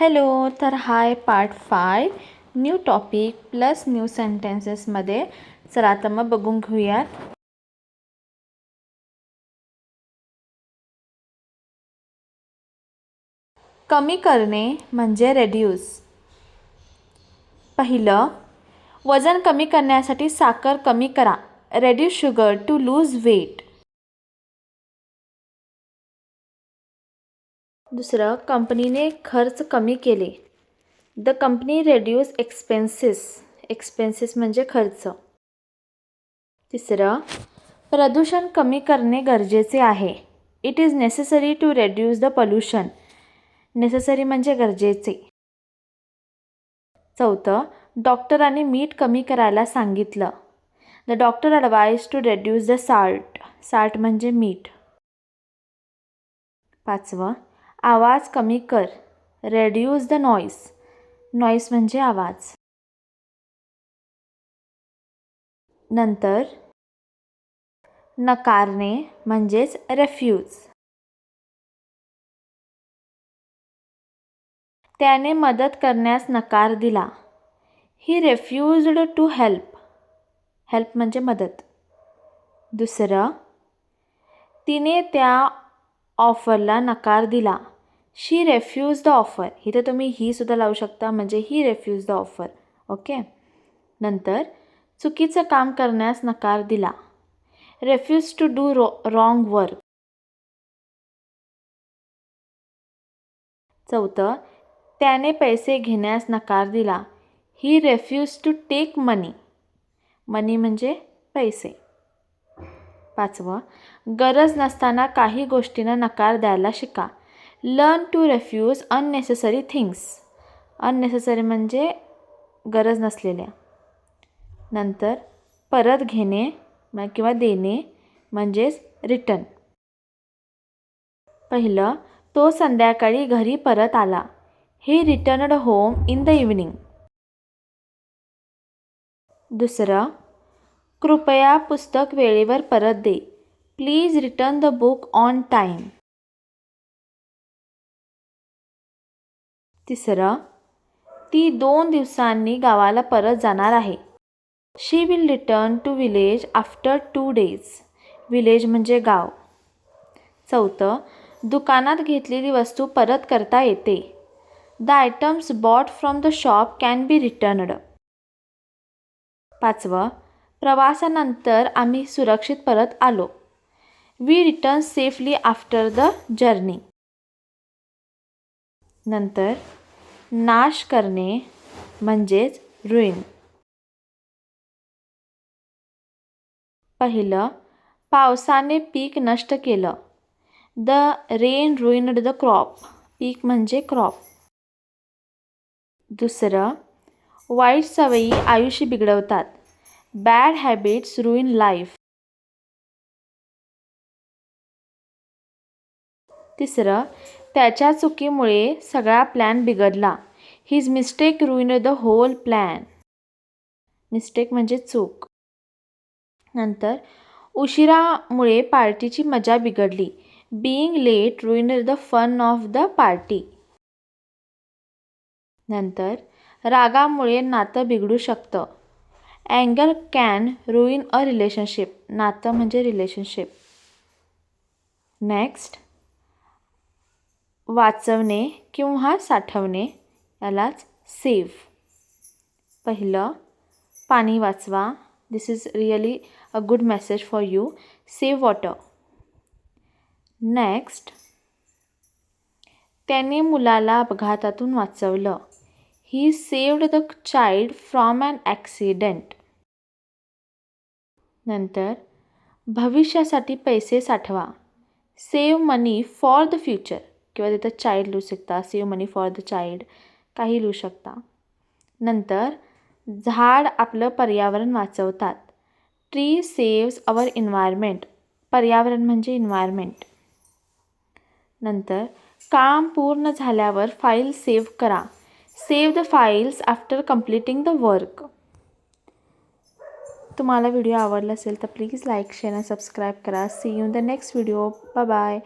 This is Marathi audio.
हॅलो. तर hi part 5 new topic plus new सेंटेन्सेसमध्ये. चला आता मग बघून घेऊयात. कमी करणे म्हणजे रेड्यूस. पहिलं, वजन कमी करण्यासाठी साखर कमी करा. Reduce sugar to lose weight. दुसरं, कंपनीने खर्च कमी केले. The company reduce expenses. Expenses म्हणजे खर्च. तिसरं, प्रदूषण कमी करणे गरजेचे आहे. It is necessary to reduce the pollution. Necessary म्हणजे गरजेचे. चौथं, डॉक्टरांनी मीठ कमी करायला सांगितलं. The doctor advise to reduce the salt. Salt म्हणजे मीठ. पाचवं, आवाज कमी कर. Reduce the noise. नॉईस म्हणजे आवाज. नंतर नकारणे म्हणजेच रेफ्यूज. त्याने मदत करण्यास नकार दिला. He refused to help. Help म्हणजे मदत. दुसरं, तिने त्या ऑफरला नकार दिला. She refuse the offer. इथे तुम्ही ही सुद्धा लावू शकता, म्हणजे he refuse the offer. Okay. नंतर चुकीचं काम करण्यास नकार दिला. Refuse to do wrong work. चौथं, त्याने पैसे घेण्यास नकार दिला. He refuse to take money. Money म्हणजे पैसे. पाचवं, गरज नसताना काही गोष्टींना नकार द्यायला शिका. Learn to refuse unnecessary things. Unnecessary म्हणजे गरज नसलेल्या. नंतर परत घेणे किंवा देणे म्हणजेच रिटर्न. पहिलं, तो संध्याकाळी घरी परत आला. He returned home in the evening. दुसरं, कृपया पुस्तक वेळेवर परत दे. Please return the book on time. तिसरं, ती 2 दिवसांनी गावाला परत जाणार आहे. She will return to village after 2 days. Village म्हणजे गाव. चौथं, दुकानात घेतलेली वस्तू परत करता येते. The items bought from the shop can be returned. पाचवं, प्रवासानंतर आम्ही सुरक्षित परत आलो. We return safely after the journey. नंतर नाश करणे म्हणजेच रुईन. पहिलं, पावसाने पीक नष्ट केलं. The rain ruined the crop. पीक म्हणजे क्रॉप. दुसरं, वाईट सवयी आयुष्य बिघडवतात. Bad habits ruin life. तिसरं, त्याच्या चुकीमुळे सगळा प्लॅन बिघडला. His mistake ruined the whole plan. Mistake म्हणजे चूक. नंतर उशिरामुळे पार्टीची मजा बिघडली. Being late ruined the fun of the party. नंतर रागामुळे नातं बिघडू शकतं. अँगर कॅन रुइन अ रिलेशनशिप. नातं म्हणजे रिलेशनशिप. नेक्स्ट, वाचवणे किंवा साठवणे यालाच सेव्ह. पहिलं, पाणी वाचवा. This is really a good message for you. Save water. Next, त्याने मुलाला अपघातातून वाचवलं. He saved the child from an accident. नंतर भविष्यासाठी पैसे साठवा. Save money for the future. किंवा तिथं चाइल्ड लिहू शकता. Save money for the child काही लिहू शकता. नंतर झाड आपलं पर्यावरण वाचवतात. Tree saves our environment. पर्यावरण म्हणजे एन्व्हायरमेंट. नंतर काम पूर्ण झाल्यावर फाईल सेव्ह करा. Save the files after completing the work. तुम्हाला व्हिडिओ आवडला असेल तर प्लीज लाईक शेअर आणि सबस्क्राईब करा. See you in the next video. Bye bye.